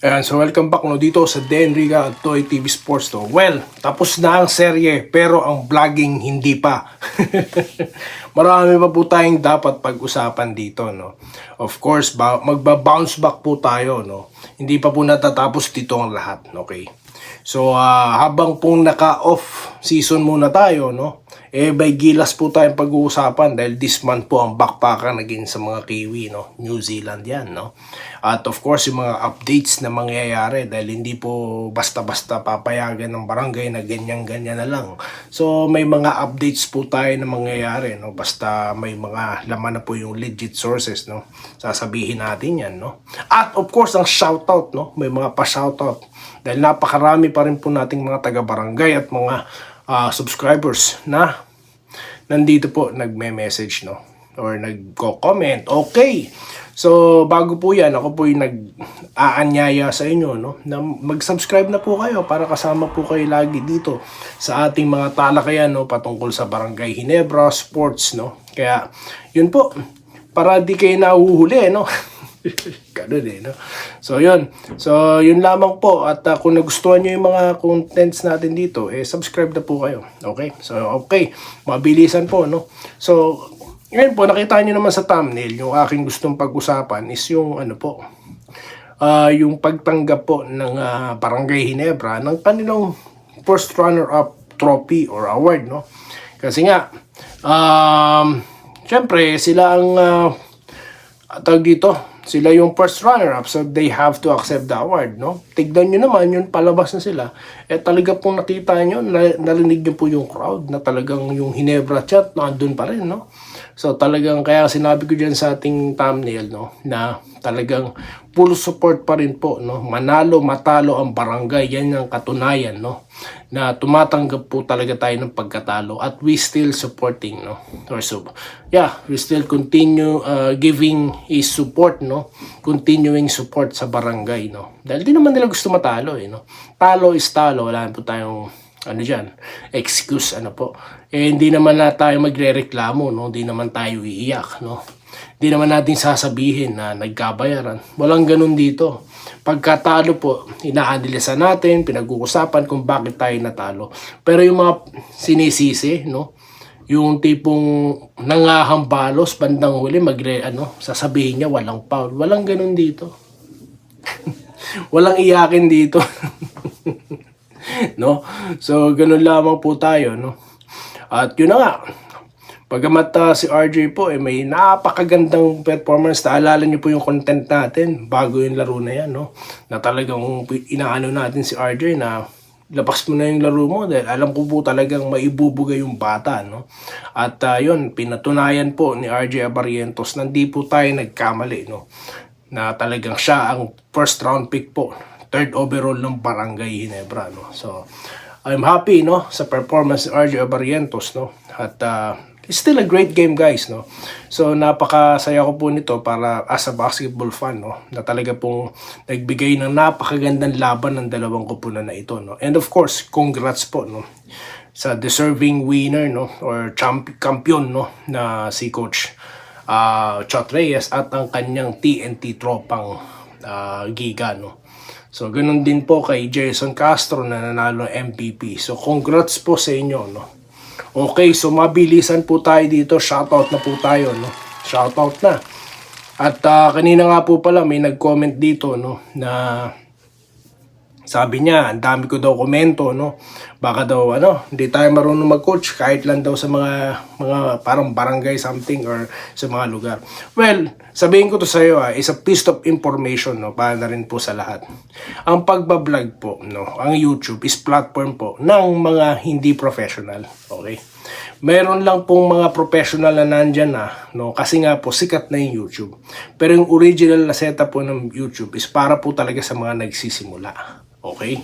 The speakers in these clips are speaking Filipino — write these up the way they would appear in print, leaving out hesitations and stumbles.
Ayan, so welcome back dito sa Denriga Toy TV Sports no. Well, tapos na ang serye pero ang vlogging hindi pa. Marami pa po tayong dapat pag-usapan dito no. Of course, magba-bounce back po tayo no. Hindi pa po natatapos dito ang lahat, okay? So habang pong naka-off season muna tayo no. By gilas po tayong pag-uusapan dahil this month po ang backpacker naging sa mga Kiwi no. New Zealand yan no. At of course yung mga updates na mangyayari dahil hindi po basta-basta papayagan ng barangay na ganyan-ganyan na lang. So may mga updates po tayo na mangyayari no. Basta may mga laman na po yung legit sources no. Sasabihin natin yan no. At of course ang shoutout no. May mga pa-shoutout dahil napakarami pa rin po nating mga taga-barangay at mga subscribers na nandito po nagme-message no or nagko-comment. Okay. So bago po 'yan, ako po yung nag-aanyaya sa inyo no na mag-subscribe na po kayo para kasama po kayo lagi dito sa ating mga talakayan no patungkol sa Barangay Ginebra Sports no. Kaya yun po para di kayo nahuhuli no. Ganun no. So yun. So yun lamang po at kung nagustuhan niyo yung mga contents natin dito, subscribe na po kayo. Okay? So okay, mabilisan po no. So ngayon po nakita niyo naman sa thumbnail yung aking gustong pag-usapan is yung ano po. Yung pagtanggap po ng Barangay Ginebra ng kanilang first runner-up trophy or award no. Kasi nga syempre sila ang tawag dito, sila yung first runner-up so they have to accept the award no. Tignan nyo naman yun, palabas na sila talaga pong nakita nyo, narinig nyo po yung crowd na talagang yung Ginebra chat nandun pa rin no. So talagang kaya sinabi ko dyan sa ating thumbnail no na talagang full support pa rin po no. Manalo matalo ang barangay, yan ang katunayan no na tumatanggap po talaga tayo ng pagkatalo at we still supporting no. Or so yeah, we still continue giving is support no, continuing support sa barangay no. Dahil di naman nila gusto matalo no. Talo is talo, wala po tayong ano dyan, excuse ano po. Hindi naman na tayo magre-reklamo no, hindi naman tayo iiyak no. Hindi naman natin sasabihin na nagkabayaran. Walang ganun dito. Pagkatalo po, inaanalisan natin, pinag-uusapan kung bakit tayo natalo. Pero yung mga sinisisi no, yung tipong nangahambalos bandang huli sasabihin niya walang foul. Walang ganun dito. Walang iyakin dito. No? So ganun lamang po tayo no. At yun na nga. Pagamat si RJ po may napakagandang performance. Naalala niyo po yung content natin bago yung laro na yan no. Na talagang inaano natin si RJ na labas mo na yung laro mo dahil alam ko po talagang maibubuga yung bata no. At yun, pinatunayan po ni RJ Abarientos na hindi po tayo nagkamali no. Na talagang siya ang first round pick po, third overall ng Barangay Ginebra no. So I'm happy no sa performance ni RJ Abarientos no. At it's still a great game guys no. So napakasaya ko po nito para as a basketball fan no na talaga pong nagbigay ng napakagandang laban ng dalawang koponan na ito no. And of course, congrats po no sa deserving winner no or champion no na si Coach Chot Reyes at ang kanyang TNT tropang Giga no. So ganun din po kay Jason Castro na nanalo ng MVP. So congrats po sa inyo no. Okay, so mabilisan po tayo dito. Shoutout na po tayo no. Shoutout na. At kanina nga po pala may nag-comment dito no na sabi niya, ang dami ko daw komento no. Baka daw hindi tayo marunong mag-coach kahit lang daw sa mga parang barangay something or sa mga lugar. Well, sabihin ko to sa iyo is a piece of information no para na rin po sa lahat. Ang pagba-vlog po no, ang YouTube is platform po ng mga hindi professional, okay? Meron lang pong mga professional na nandyan na no kasi nga po sikat na yung YouTube. Pero yung original na setup po ng YouTube is para po talaga sa mga nagsisimula. Okay?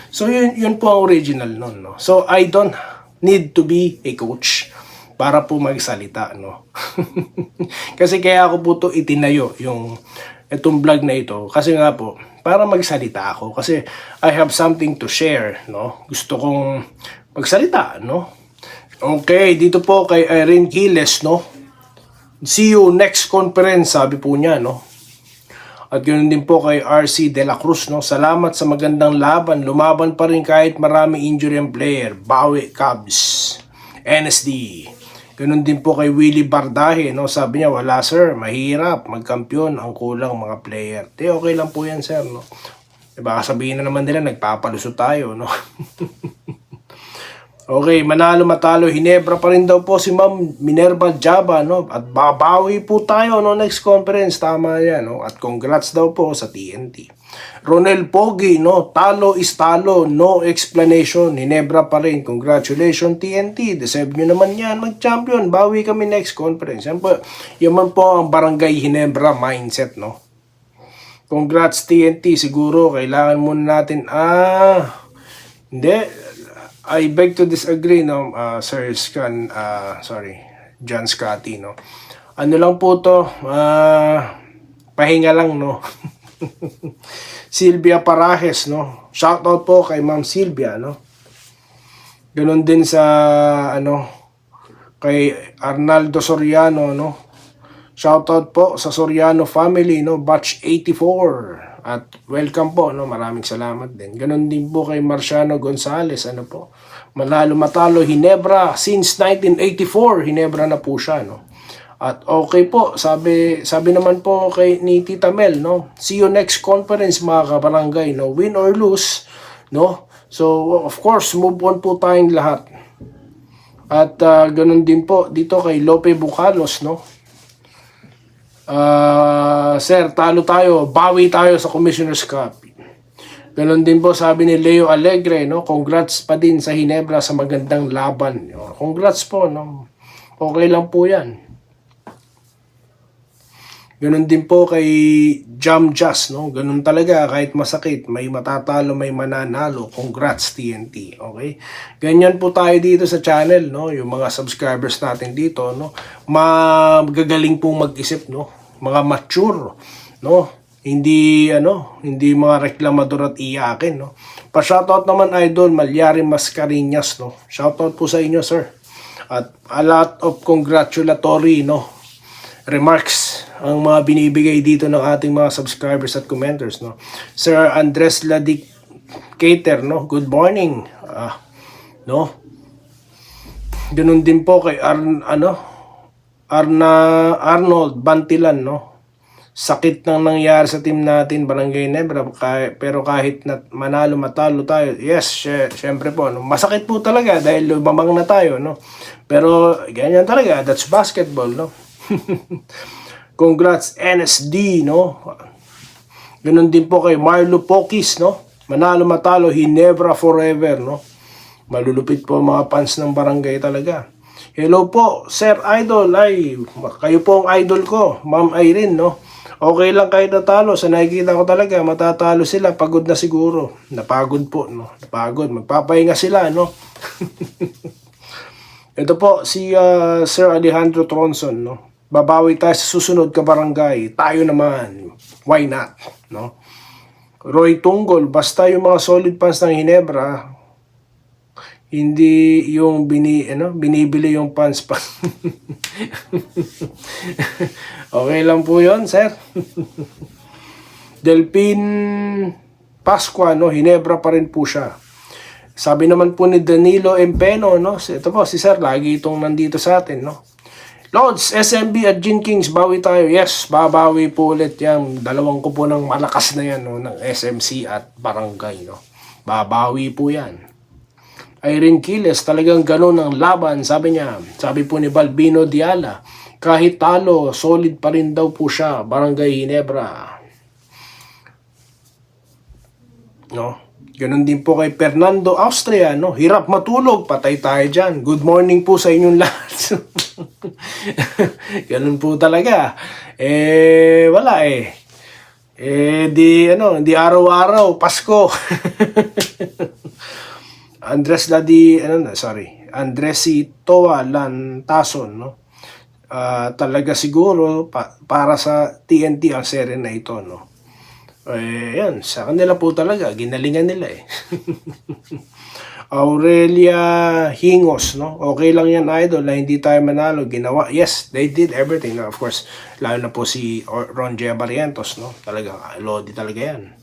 So yun po ang original nun no. So I don't need to be a coach para po magsalita no. Kasi kaya ako po to itinayo itong vlog na ito kasi nga po para magsalita ako kasi I have something to share no. Gusto kong magsalita no. Okay, dito po kay Irene Giles no. See you next conference sabi po niya no. At ganoon din po kay RC De La Cruz, no? Salamat sa magandang laban. Lumaban pa rin kahit marami injury ang player. Bawi Cubs. NSD. Ganoon din po kay Willie Bardahe, no? Sabi niya, wala sir, mahirap magkampiyon, ang kulang mga player. Okay lang po yan sir, no? Baka sabihin na naman nila, nagpapalusot tayo, no? Okay, manalo matalo Hinebra pa rin daw po si Ma'am Minerva Jaba, no? At babawi po tayo no next conference, tama 'yan, no? At congrats daw po sa TNT. Ronel Pogi, no? Talo is talo, no explanation. Hinebra pa rin. Congratulations TNT. Deserve nyo naman 'yan, mag-champion. Bawi kami next conference. Yan po, yaman po ang Barangay Hinebra mindset, no? Congrats TNT. Siguro kailangan muna natin hindi. I beg to disagree, no, Sir Scan, John Scotty, no. Ano lang po to, pahinga lang, no. Sylvia Parajes, no. Shoutout po kay Ma'am Sylvia, no. Ganon din sa, kay Arnaldo Soriano, no. Shoutout po sa Soriano family, no, batch 84. At welcome po, no? Maraming salamat din. Ganon din po kay Marciano Gonzales, manalo matalo Hinebra since 1984, Hinebra na po siya, no? At okay po, sabi naman po ni Tita Mel, no? See you next conference mga kabarangay, no? Win or lose, no? So, of course, move on po tayong lahat. At ganon din po dito kay Lope Bucalos, no? Sir, talo tayo, bawi tayo sa Commissioner's Cup. Ganon din po sabi ni Leo Alegre, no? Congrats pa din sa Hinebra sa magandang laban. Congrats po, no? Okay lang po yan. Ganon din po kay Jam Just, no? Ganon talaga, kahit masakit, may matatalo, may mananalo. Congrats TNT, okay? Ganyan po tayo dito sa channel, no? Yung mga subscribers natin dito, no? Magagaling pong mag-isip, no? Mga mature, no? Hindi mga reklamador at iyakin, no? Pa-shoutout naman idol Malyari Mascareñas, no? Shoutout po sa inyo, sir. At a lot of congratulatory, no, remarks ang mga binibigay dito ng ating mga subscribers at commenters, no? Sir Andres Ladicater, no? Good morning. No? Ganun din po kay Arnold Bantilan, no? Sakit nang nangyari sa team natin, Barangay Hinebra, pero kahit manalo matalo tayo, yes, syempre po, no? Masakit po talaga dahil lumamang na tayo, no? Pero ganyan talaga, that's basketball, no? Congrats NSD, no? Ganun din po kay Marlo Pokis, no? Manalo matalo Hinebra forever, no? Malulupit po mga fans ng barangay talaga. Hello po, Sir Idol. Kayo po ang idol ko, Ma'am Irene, no? Okay lang kahit natalo. Sa nakikita ko talaga, matatalo sila. Pagod na siguro. Napagod po, no? Napagod. Magpapahinga sila, no? Ito po, si Sir Alejandro Tronson, no? Babawi tayo sa susunod kabarangay. Tayo naman. Why not, no? Roy Tunggol, basta yung mga solid fans ng Hinebra, hindi yung binibili yung pants pa. Okay lang po yun, sir. Delpin Pascua, no? Hinebra pa rin po siya. Sabi naman po ni Danilo Empeno, no? Ito po, si sir, lagi itong nandito sa atin, no? Lods, SMB at Gin Kings, bawi tayo. Yes, babawi po ulit yan. Dalawang ko po ng malakas na yan, no? Ng SMC at Barangay, no? Babawi po yan. Irene Quiles, talagang ganun ang laban, sabi niya. Sabi po ni Balbino Diala, kahit talo, solid pa rin daw po siya, Barangay Hinebra. No? Ganun din po kay Fernando Austria, no? Hirap matulog, patay tayo dyan. Good morning po sa inyong lahat. Ganun po talaga. Wala di araw-araw, Pasko. Andresi Toa Lantason, no? Talaga siguro para sa TNT ang serye na ito, no? Yan, sa kanila po talaga, ginalingan nila Aurelia Hingos, no? Okay lang yan, idol, na hindi tayo manalo. Ginawa, yes, they did everything. Of course, lalo na po si Ron J. Barrientos, no? Talaga, lodi talaga yan.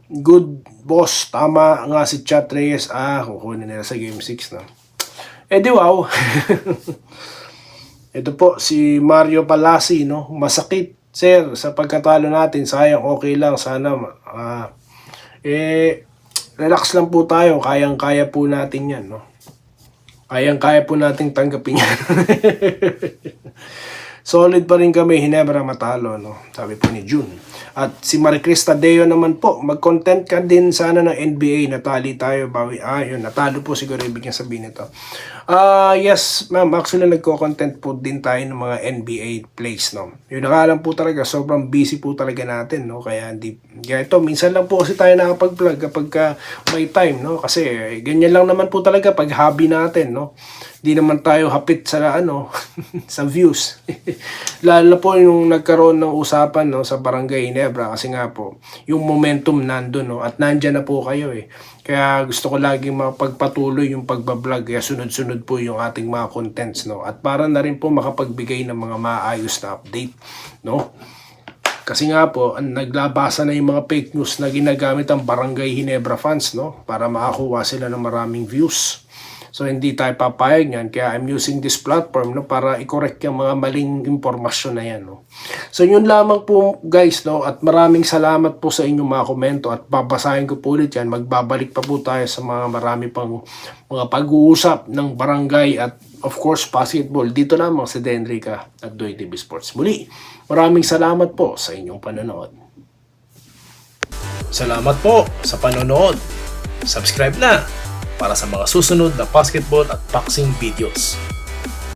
Good boss, tama nga si Chat Reyes. Kukunin nila sa Game 6, no? Di wow. Ito po, si Mario Palasi, no? Masakit, sir, sa pagkatalo natin. Sayang, okay lang. Sana, relax lang po tayo. Kayang-kaya po natin yan, no? Kayang-kaya po natin tanggapin yan. Solid pa rin kami, Hinebra matalo, no? Sabi po ni June. At si Maricris Tadeo naman po, mag-content ka din sana ng NBA. Natali tayo, bawi. Yun, natalo po siguro ibig niya sabihin nito. Yes, ma'am. Actually, nagko-content po din tayo ng mga NBA plays, no? Yun nakalang po talaga, sobrang busy po talaga natin, no? Kaya ito, minsan lang po kasi tayo nakapag-vlog kapag may time, no? Kasi ganyan lang naman po talaga pag hobby natin, no? Di naman tayo hapit sa sa views. Lalo na po yung nagkaroon ng usapan, no, sa Barangay Ginebra kasi nga po yung momentum nandun, no, at nandyan na po kayo eh. Kaya gusto ko laging mapagpatuloy yung pagbablog, kaya sunod-sunod po yung ating mga contents, no, at para na rin po makapagbigay ng mga maayos na update, no. Kasi nga po, naglabasa na yung mga fake news na ginagamit ang Barangay Ginebra fans, no, para makakuha sila ng maraming views. So, hindi tayo papayag yan. Kaya I'm using this platform, no, para i-correct yung mga maling impormasyon na yan. No. So, yun lamang po guys. No, at maraming salamat po sa inyong mga komento. At babasahin ko po ulit yan. Magbabalik pa po tayo sa mga marami pang mga pag-uusap ng barangay at of course basketball. Dito lamang sa Denrica at Doy TV Sports. Muli, maraming salamat po sa inyong panonood. Salamat po sa panonood. Subscribe na para sa mga susunod na basketball at boxing videos.